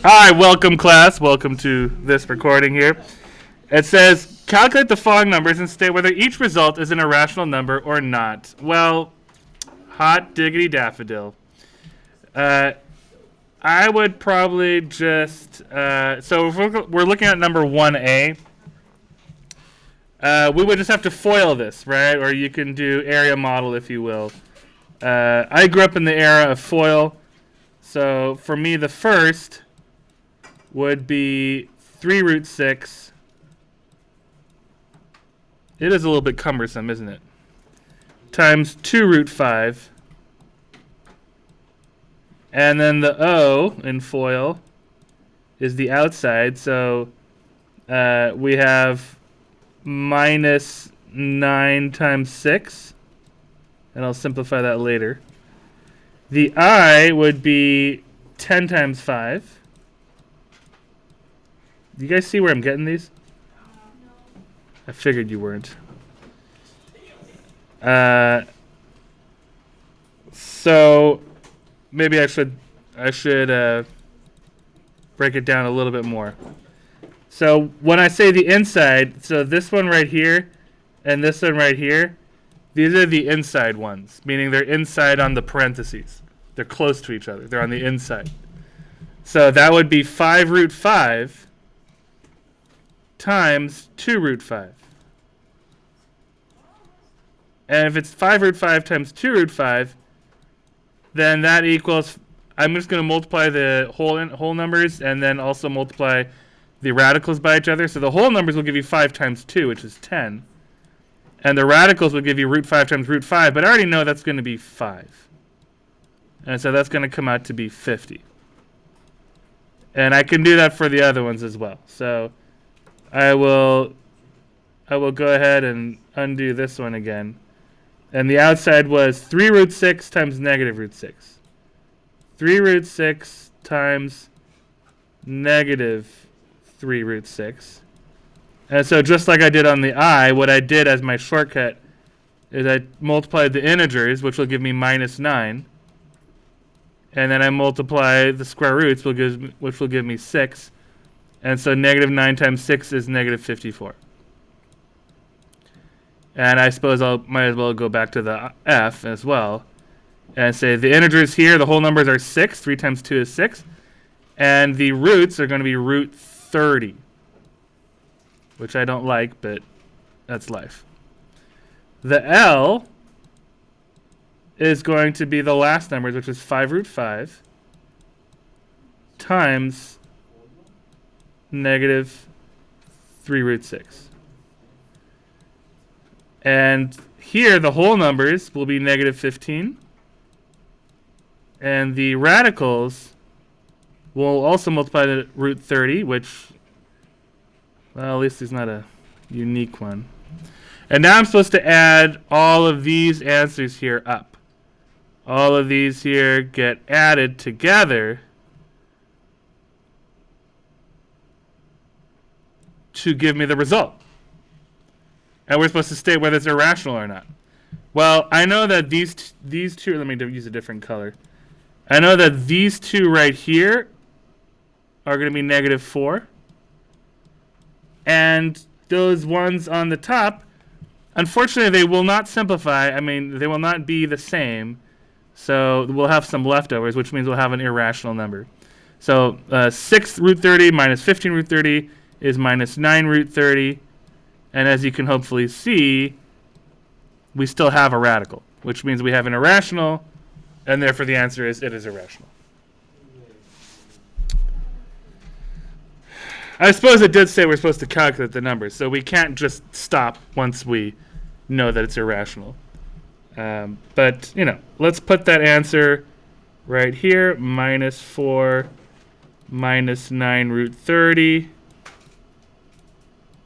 Hi, welcome class. Welcome to this recording here. It says, calculate the following numbers and state whether each result is an irrational number or not. Well, hot diggity daffodil. I would probably just, so if we're looking at number 1A, we would just have to FOIL this, right? Or you can do area model, if you will. I grew up in the era of FOIL, so for me the first would be 3 root 6. It is a little bit cumbersome, isn't it? Times 2 root 5. And then the O in FOIL is the outside, so we have minus 9 times 6. And I'll simplify that later. The I would be 10 times 5. Do you guys see where I'm getting these? I figured you weren't. So maybe I should break it down a little bit more. So when I say the inside, so this one right here and this one right here, these are the inside ones, meaning they're inside on the parentheses. They're close to each other. They're on the inside. So that would be 5 root 5 times 2 root 5. And if it's 5 root 5 times 2 root 5, then that equals, I'm just going to multiply the whole numbers and then also multiply the radicals by each other. So the whole numbers will give you 5 times 2, which is 10. And the radicals will give you root 5 times root 5, but I already know that's going to be 5. And so that's going to come out to be 50. And I can do that for the other ones as well. So I will go ahead and undo this one again. And the outside was 3 root 6 times negative root 6. 3 root 6 times negative 3 root 6. And so just like I did on the I, what I did as my shortcut is I multiplied the integers, which will give me minus 9. And then I multiply the square roots, which will give me 6. And so negative 9 times 6 is negative 54. And I suppose I might as well go back to the F as well and say the integers here, the whole numbers are 6. 3 times 2 is 6. And the roots are going to be root 30. Which I don't like, but that's life. The L is going to be the last numbers, which is 5 root 5 times negative 3 root 6. And here, the whole numbers will be negative 15. And the radicals will also multiply to root 30, which, well, at least there's not a unique one. And now I'm supposed to add all of these answers here up. All of these here get added together to give me the result. And we're supposed to state whether it's irrational or not. Well, I know that these two, let me use a different color. I know that these two right here are going to be negative 4. And those ones on the top, unfortunately, they will not simplify. I mean, they will not be the same. So we'll have some leftovers, which means we'll have an irrational number. So 6 root 30 minus 15 root 30 is minus 9 root 30. And as you can hopefully see, we still have a radical, which means we have an irrational, and therefore the answer is it is irrational. I suppose it did say we're supposed to calculate the numbers, so we can't just stop once we know that it's irrational. But, you know, let's put that answer right here, minus 4 minus 9 root 30.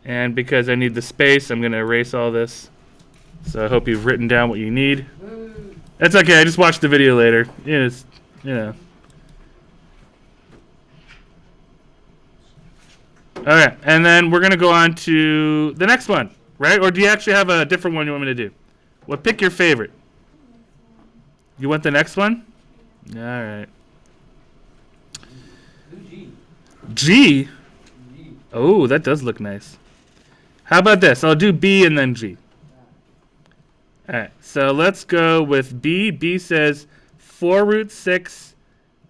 And because I need the space, I'm going to erase all this. So I hope you've written down what you need. That's okay, I just watched the video later. It's, you know. Okay, and then we're going to go on to the next one, right? Or do you actually have a different one you want me to do? Well, pick your favorite. You want the next one? All right. G? Oh, that does look nice. How about this? I'll do B and then G. Alright, so let's go with B. B says 4 root 6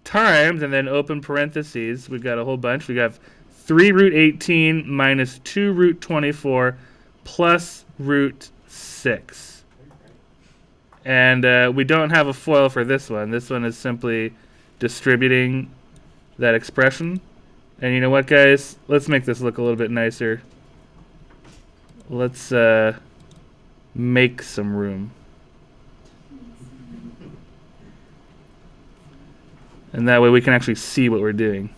times, and then open parentheses. We got a whole bunch. We got 3 root 18 minus 2 root 24 plus root 6. And we don't have a FOIL for this one. This one is simply distributing that expression. And you know what, guys? Let's make this look a little bit nicer. Let's make some room. And that way we can actually see what we're doing.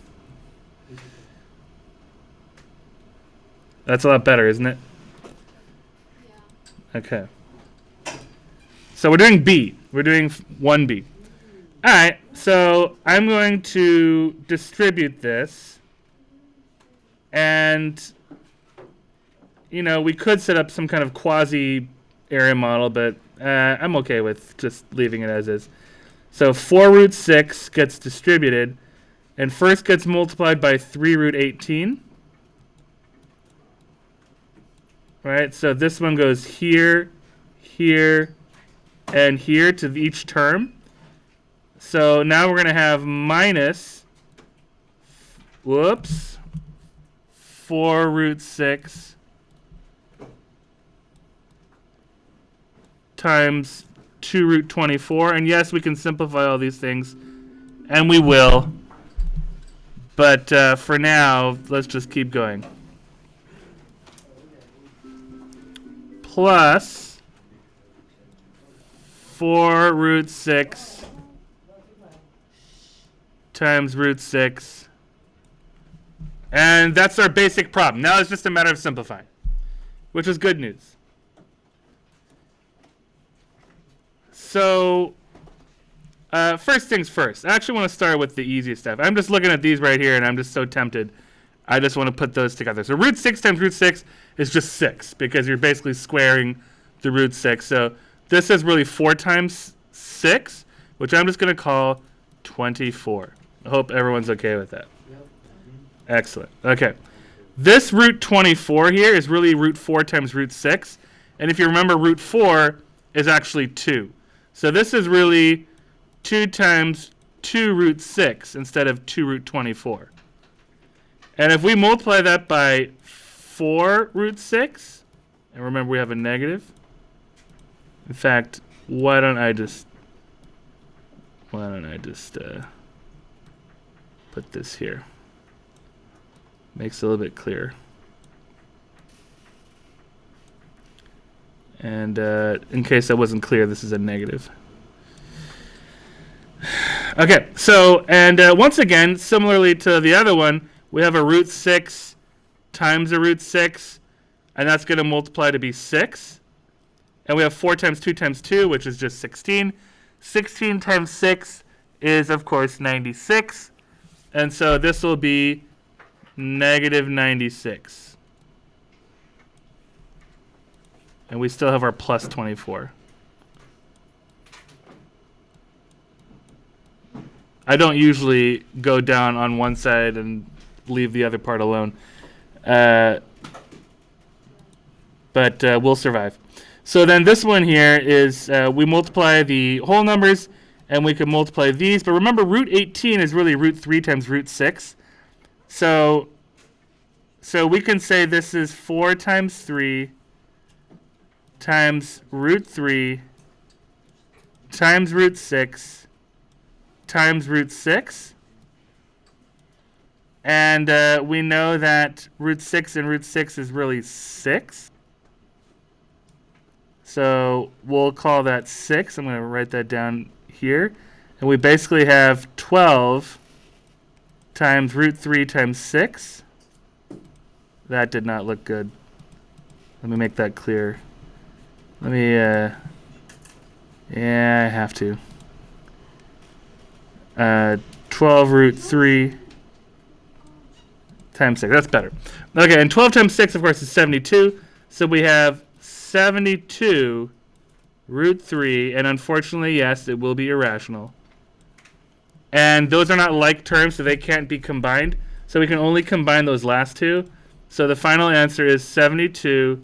That's a lot better, isn't it? Yeah. Okay. So we're doing B. We're doing 1B. Alright, so I'm going to distribute this. And, you know, we could set up some kind of quasi-area model, but I'm okay with just leaving it as is. So 4 root 6 gets distributed, and first gets multiplied by 3 root 18. Right, so this one goes here, here, and here to each term. So now we're going to have minus, 4 root 6 times 2 root 24. And yes, we can simplify all these things, and we will. But for now, let's just keep going. Plus 4 root 6 times root 6. And that's our basic problem. Now it's just a matter of simplifying, which is good news. So, first things first. I actually want to start with the easiest stuff. I'm just looking at these right here, and I'm just so tempted. I just want to put those together. So root 6 times root 6 is just 6, because you're basically squaring the root 6. So this is really 4 times 6, which I'm just going to call 24. I hope everyone's okay with that. Excellent. Okay. This root 24 here is really root 4 times root 6. And if you remember, root 4 is actually 2. So this is really 2 times 2 root 6 instead of 2 root 24. And if we multiply that by 4 root 6, and remember we have a negative. In fact, why don't I just put this here. Makes it a little bit clearer. And in case that wasn't clear, this is a negative. Okay, so, and once again, similarly to the other one, we have a root 6 times a root 6, and that's going to multiply to be 6. And we have 4 times 2 times 2, which is just 16. 16 times 6 is, of course, 96. And so this will be negative 96. And we still have our plus 24. I don't usually go down on one side and leave the other part alone. But we'll survive. So then this one here is we multiply the whole numbers, and we can multiply these. But remember, root 18 is really root 3 times root 6. So we can say this is 4 times 3 times root 3 times root 6 times root 6. And we know that root 6 and root 6 is really 6. So we'll call that 6. I'm going to write that down here. And we basically have 12 times root 3 times 6. That did not look good. Let me make that clear. Let me, yeah, I have to. 12 root 3 times 6. That's better. Okay, and 12 times 6, of course, is 72. So we have 72 root 3, and unfortunately, yes, it will be irrational. And those are not like terms, so they can't be combined. So we can only combine those last two. So the final answer is 72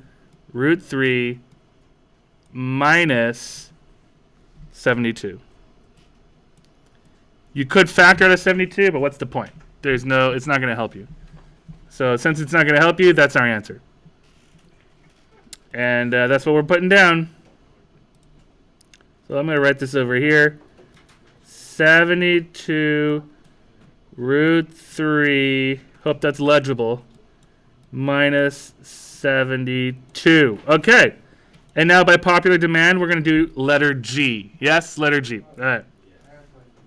root 3 minus 72. You could factor out a 72, but what's the point? It's not going to help you. So since it's not going to help you, that's our answer. And that's what we're putting down. So I'm going to write this over here. 72 root 3, hope that's legible, minus 72. Okay. And now by popular demand, we're going to do letter G. Yes, letter G. All right.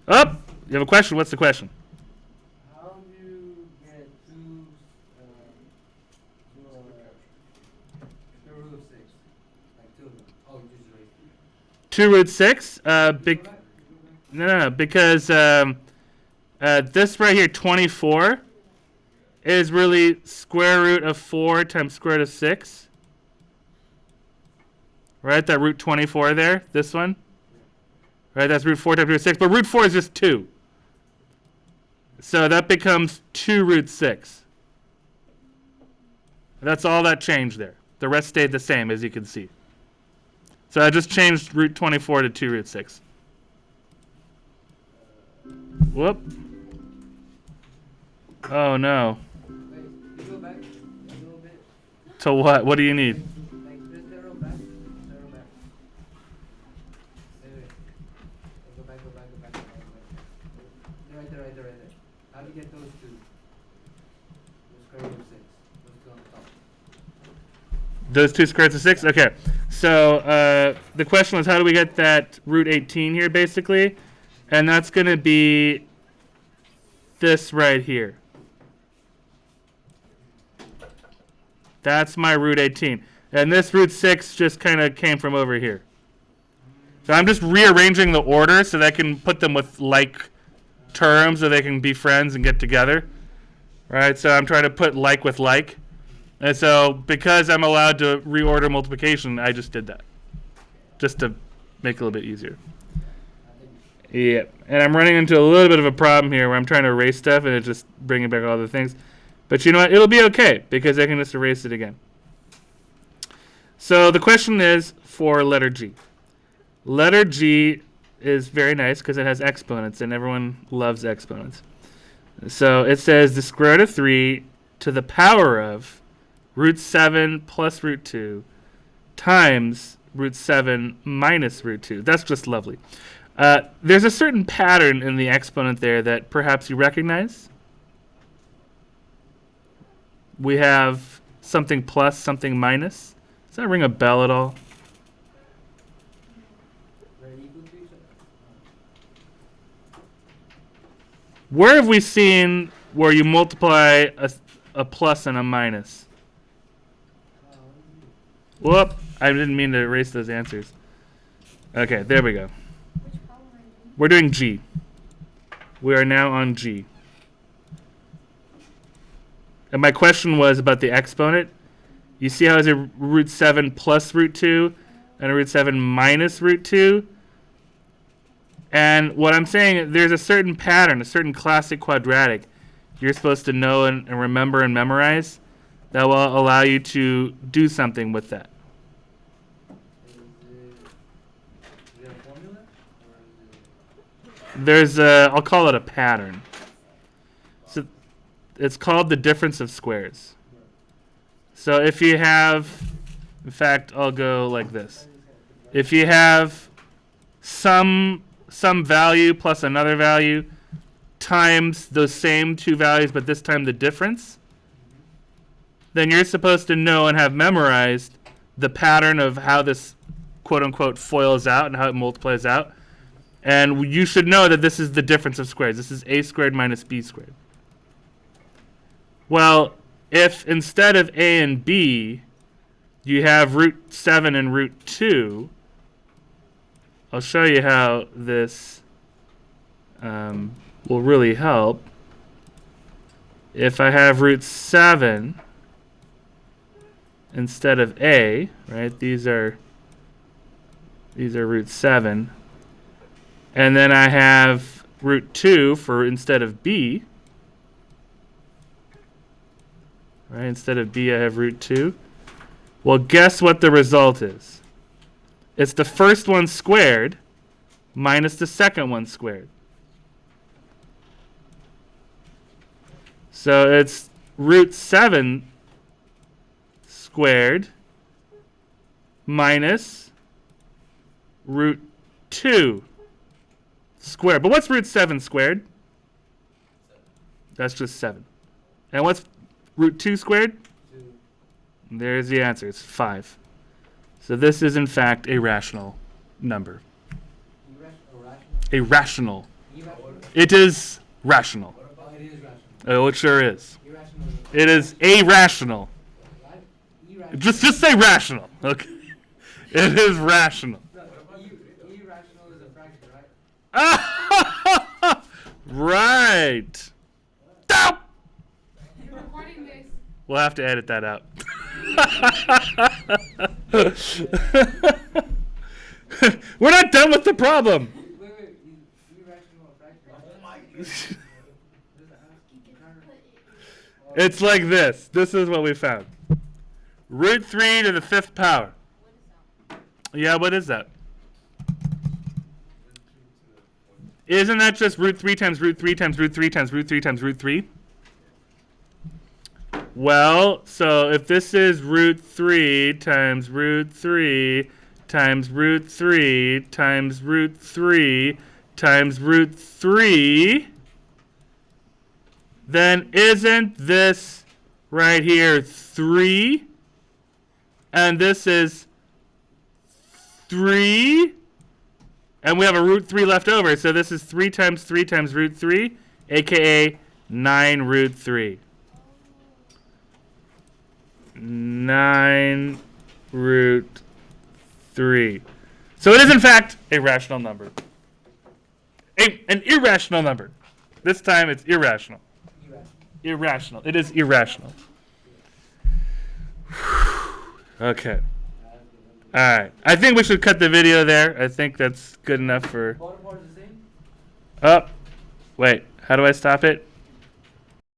Oh, you have a question? What's the question? How do you get two root of 6? Like 2 of them. Oh, you just raised it. 2 root 6? No, because this right here, 24, is really square root of 4 times square root of 6. Right, that root 24 there, this one. Right, that's root 4 times root 6, but root 4 is just 2. So that becomes 2 root 6. That's all that changed there. The rest stayed the same, as you can see. So I just changed root 24 to 2 root 6. Whoop. Oh no. Wait, you go back a little bit. To what? What do you need? Like just arrow back. Arrow back. Wait. Go back. Right there. How do you get those two? The square root of 6. Those two on the top. Those 2 square roots of 6? Okay. So the question was, how do we get that root 18 here, basically? And that's going to be this right here. That's my root 18. And this root 6 just kind of came from over here. So I'm just rearranging the order so that I can put them with like terms so they can be friends and get together. Right? So I'm trying to put like with like. And so because I'm allowed to reorder multiplication, I just did that. Just to make it a little bit easier. Yeah, and I'm running into a little bit of a problem here where I'm trying to erase stuff and it's just bringing back all the things. But you know what? It'll be okay because I can just erase it again. So the question is for letter G. Letter G is very nice because it has exponents and everyone loves exponents. So it says the square root of 3 to the power of root 7 plus root 2 times root 7 minus root 2. That's just lovely. There's a certain pattern in the exponent there that perhaps you recognize. We have something plus, something minus. Does that ring a bell at all? They're equal to each other. Where have we seen where you multiply a plus and a minus? Whoop! I didn't mean to erase those answers. Okay, there we go. We're doing G. We are now on G. And my question was about the exponent. You see how it's a root 7 plus root 2 and a root 7 minus root 2? And what I'm saying, there's a certain pattern, a certain classic quadratic you're supposed to know and remember and memorize that will allow you to do something with that. Is it a formula? Or There's a, I'll call it a pattern. So it's called the difference of squares. So if you have, in fact, I'll go like this. If you have some value plus another value times those same 2 values, but this time the difference, then you're supposed to know and have memorized the pattern of how this quote-unquote foils out and how it multiplies out. And you should know that this is the difference of squares. This is a squared minus b squared. Well, if instead of a and b, you have root 7 and root 2, I'll show you how this will really help. If I have root 7 instead of a, right? These are root 7. And then I have root 2 for instead of b. Right? Instead of b, I have root 2. Well, guess what the result is? It's the first one squared minus the second one squared. So it's root 7 squared minus root 2 squared. But what's root 7 squared? That's just 7. And what's root 2 squared? 2. There's the answer. It's 5. So this is, in fact, a rational number. A rational. Irrational? It is rational. Oh, it is rational. Oh, it sure is. Irrational. It is irrational. Right? Irrational. Just say rational. Okay. It is rational. No, irrational is a fraction, right? Right. Stop! You're recording this. We'll have to edit that out. We're not done with the problem. Wait, irrational fraction. It's like this. This is what we found. Root 3 to the 5th power. Yeah, what is that? Isn't that just root 3 times root 3 times root 3 times root 3 times root 3? Well, so if this is root 3 times root 3 times root 3 times root 3 times root 3, then isn't this right here 3? And this is 3? And we have a root 3 left over, so this is 3 times root 3, aka 9 root 3. 9 root 3. So it is, in fact, a rational number. An irrational number. This time it's irrational. Irrational. It is irrational. Okay. Alright. I think we should cut the video there. I think that's good enough for... Bottom part is the same? Oh. Wait. How do I stop it?